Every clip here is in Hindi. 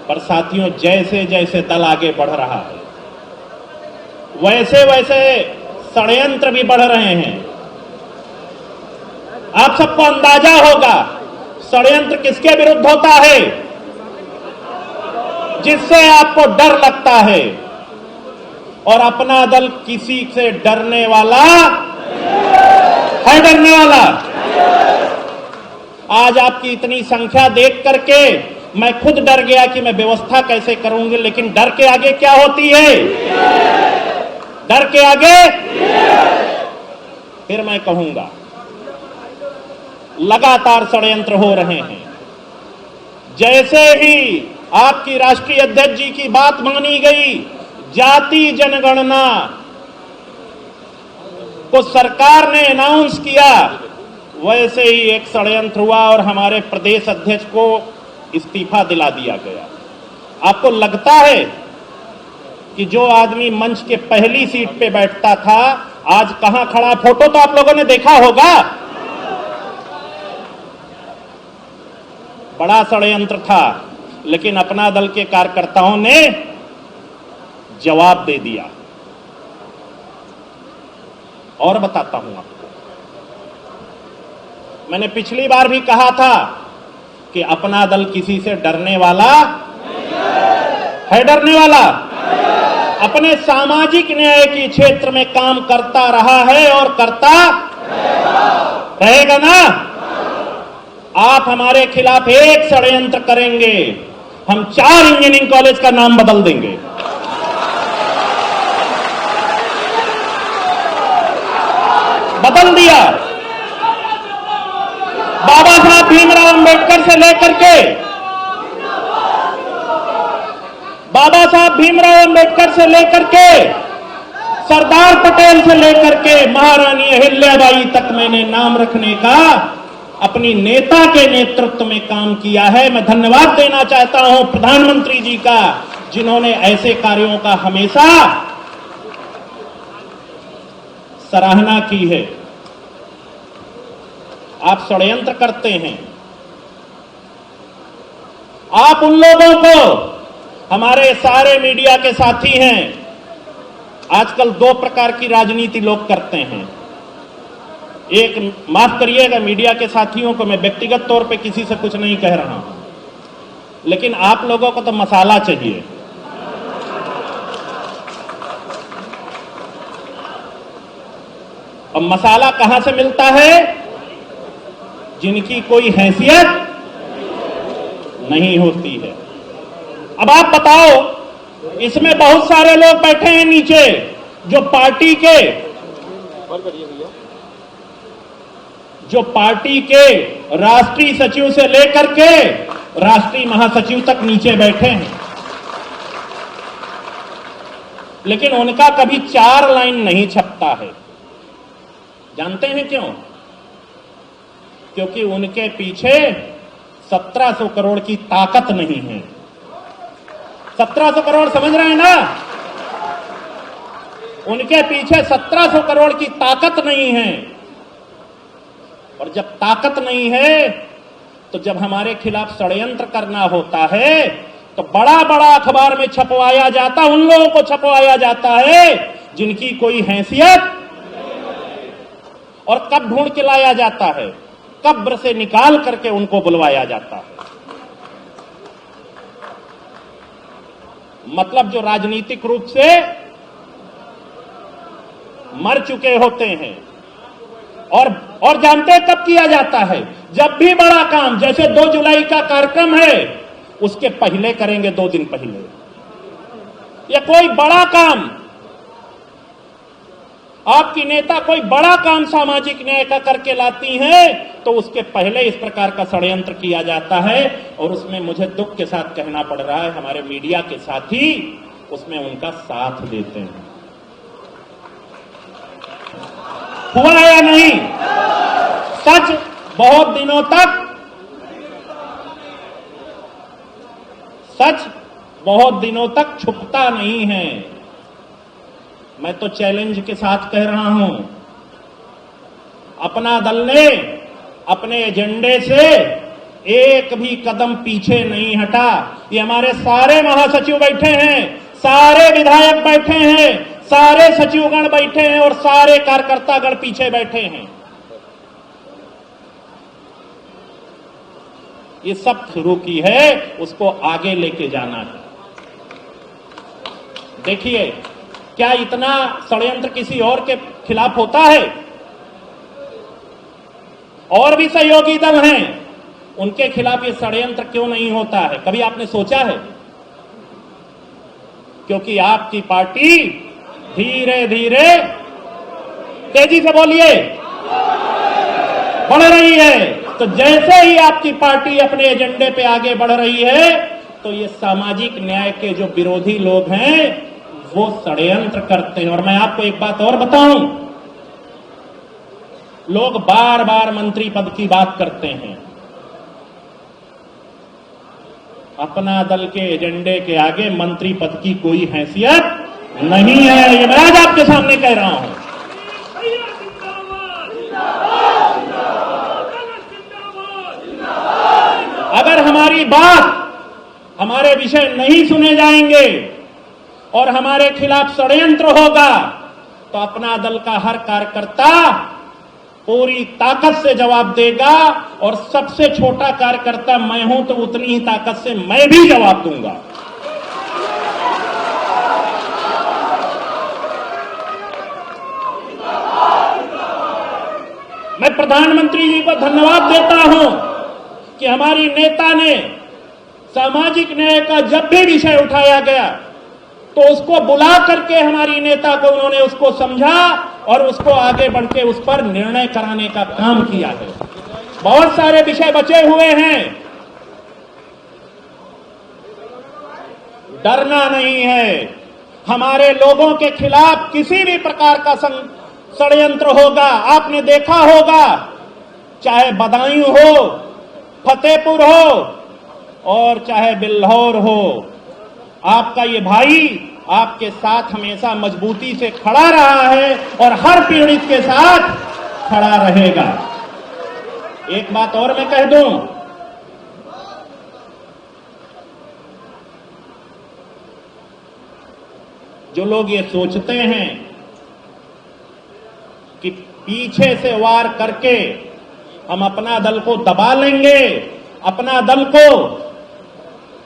पर साथियों, जैसे जैसे दल आगे बढ़ रहा है वैसे वैसे षड्यंत्र भी बढ़ रहे हैं। आप सबको अंदाजा होगा षड्यंत्र किसके विरुद्ध होता है? जिससे आपको डर लगता है, और अपना दल किसी से डरने वाला है? डरने वाला? आज आपकी इतनी संख्या देख करके मैं खुद डर गया कि मैं व्यवस्था कैसे करूंगी, लेकिन डर के आगे क्या होती है? डर के आगे फिर मैं कहूंगा, लगातार षड्यंत्र हो रहे हैं। जैसे ही आपकी राष्ट्रीय अध्यक्ष जी की बात मानी गई, जाति जनगणना को सरकार ने अनाउंस किया, वैसे ही एक षड्यंत्र हुआ और हमारे प्रदेश अध्यक्ष को इस्तीफा दिला दिया गया। आपको लगता है कि जो आदमी मंच के पहली सीट पे बैठता था आज कहां खड़ा? फोटो तो आप लोगों ने देखा होगा। बड़ा षड्यंत्र था, लेकिन अपना दल के कार्यकर्ताओं ने जवाब दे दिया। और बताता हूं आपको, मैंने पिछली बार भी कहा था कि अपना दल किसी से डरने वाला है? डरने वाला? अपने सामाजिक न्याय के क्षेत्र में काम करता रहा है और करता रहेगा ना। आप हमारे खिलाफ एक षड्यंत्र करेंगे, हम 4 इंजीनियरिंग कॉलेज का नाम बदल देंगे। बदल दिया। बाबा साहब भीमराव अंबेडकर से लेकर के, बाबा साहब भीमराव अंबेडकर से लेकर के, सरदार पटेल से लेकर के महारानी अहिल्याबाई तक मैंने नाम रखने का अपनी नेता के नेतृत्व में काम किया है। मैं धन्यवाद देना चाहता हूं प्रधानमंत्री जी का, जिन्होंने ऐसे कार्यों का हमेशा सराहना की है। आप षड्यंत्र करते हैं। आप उन लोगों को, हमारे सारे मीडिया के साथी हैं, आजकल 2 प्रकार की राजनीति लोग करते हैं। एक, माफ करिएगा मीडिया के साथियों को, मैं व्यक्तिगत तौर पे किसी से कुछ नहीं कह रहा हूं, लेकिन आप लोगों को तो मसाला चाहिए। अब मसाला कहां से मिलता है? जिनकी कोई हैसियत नहीं होती है। अब आप बताओ, इसमें बहुत सारे लोग बैठे हैं नीचे जो पार्टी के राष्ट्रीय सचिव से लेकर के राष्ट्रीय महासचिव तक नीचे बैठे हैं, लेकिन उनका कभी 4 लाइन नहीं छपता है। जानते हैं क्यों? क्योंकि उनके पीछे 1700 करोड़ की ताकत नहीं है। 1700 करोड़ समझ रहे हैं ना? उनके पीछे 1700 करोड़ की ताकत नहीं है। और जब ताकत नहीं है तो जब हमारे खिलाफ षड्यंत्र करना होता है तो बड़ा बड़ा अखबार में छपवाया जाता, उन लोगों को छपवाया जाता है जिनकी कोई हैसियत, और कब ढूंढ के लाया जाता है? कब्र से निकाल करके उनको बुलवाया जाता है। मतलब जो राजनीतिक रूप से मर चुके होते हैं। और जानते हैं कब किया जाता है? जब भी बड़ा काम, जैसे 2 जुलाई का कार्यक्रम है, उसके पहले करेंगे, 2 दिन पहले, या कोई बड़ा काम, आपकी नेता कोई बड़ा काम सामाजिक न्याय का करके लाती हैं, तो उसके पहले इस प्रकार का षड्यंत्र किया जाता है। और उसमें मुझे दुख के साथ कहना पड़ रहा है, हमारे मीडिया के साथी उसमें उनका साथ देते हैं। हुआ या नहीं? सच बहुत दिनों तक, सच बहुत दिनों तक छुपता नहीं है। मैं तो चैलेंज के साथ कह रहा हूं, अपना दल ने अपने एजेंडे से एक भी कदम पीछे नहीं हटा। ये हमारे सारे महासचिव बैठे हैं, सारे विधायक बैठे हैं, सारे सचिवगण बैठे हैं और सारे कार्यकर्तागण पीछे बैठे हैं। ये सब शुरू की है, उसको आगे लेके जाना है। देखिए, क्या इतना षड्यंत्र किसी और के खिलाफ होता है? और भी सहयोगी दल हैं, उनके खिलाफ ये षड्यंत्र क्यों नहीं होता है? कभी आपने सोचा है? क्योंकि आपकी पार्टी धीरे धीरे, तेजी से बोलिए, बढ़ रही है। तो जैसे ही आपकी पार्टी अपने एजेंडे पे आगे बढ़ रही है, तो ये सामाजिक न्याय के जो विरोधी लोग हैं वो षड्यंत्र करते हैं। और मैं आपको एक बात और बताऊं, लोग बार बार मंत्री पद की बात करते हैं, अपना दल के एजेंडे के आगे मंत्री पद की कोई हैसियत नहीं है। ये मैं आज आपके सामने कह रहा हूं। अगर हमारी बात, हमारे विषय नहीं सुने जाएंगे और हमारे खिलाफ षड्यंत्र होगा, तो अपना दल का हर कार्यकर्ता पूरी ताकत से जवाब देगा। और सबसे छोटा कार्यकर्ता मैं हूं, तो उतनी ही ताकत से मैं भी जवाब दूंगा। मैं प्रधानमंत्री जी को धन्यवाद देता हूं कि हमारी नेता ने सामाजिक न्याय का जब भी विषय उठाया गया तो उसको बुला करके हमारी नेता को उन्होंने उसको समझा और उसको आगे बढ़ के उस पर निर्णय कराने का काम किया है। बहुत सारे विषय बचे हुए हैं, डरना नहीं है। हमारे लोगों के खिलाफ किसी भी प्रकार का षड्यंत्र होगा, आपने देखा होगा, चाहे बदायूं हो, फतेहपुर हो और चाहे बिल्हौर हो, आपका ये भाई आपके साथ हमेशा मजबूती से खड़ा रहा है और हर पीड़ित के साथ खड़ा रहेगा। एक बात और मैं कह दूं, जो लोग ये सोचते हैं कि पीछे से वार करके हम अपना दल को दबा लेंगे, अपना दल को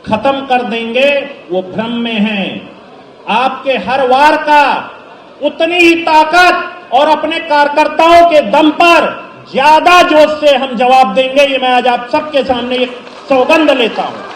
खत्म कर देंगे, वो भ्रम में हैं। आपके हर वार का उतनी ही ताकत और अपने कार्यकर्ताओं के दम पर ज्यादा जोश से हम जवाब देंगे। ये मैं आज आप सबके सामने एक सौगंध लेता हूं।